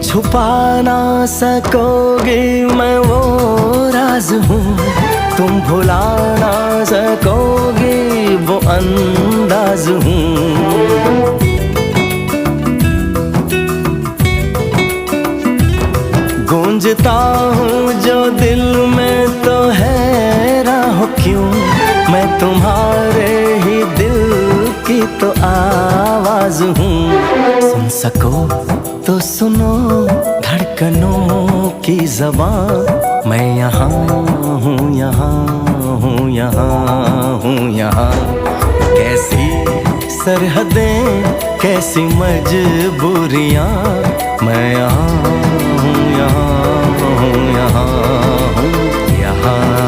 छुपा ना सकोगी मैं वो राज हूँ, तुम भुला ना सकोगी वो अंदाज हूँ। गूंजता हूँ जो दिल में तो हैरान हो क्यों, मैं तुम्हारे ही दिल की तो आवाज हूँ। सुन सको तो सुनो धड़कनों की ज़बान, मैं यहाँ हूँ, यहाँ हूँ, यहाँ हूँ, यहाँ। कैसी सरहदें, कैसी मजबूरियाँ, मैं यहाँ हूँ, यहाँ हूँ, यहाँ हूँ, यहाँ।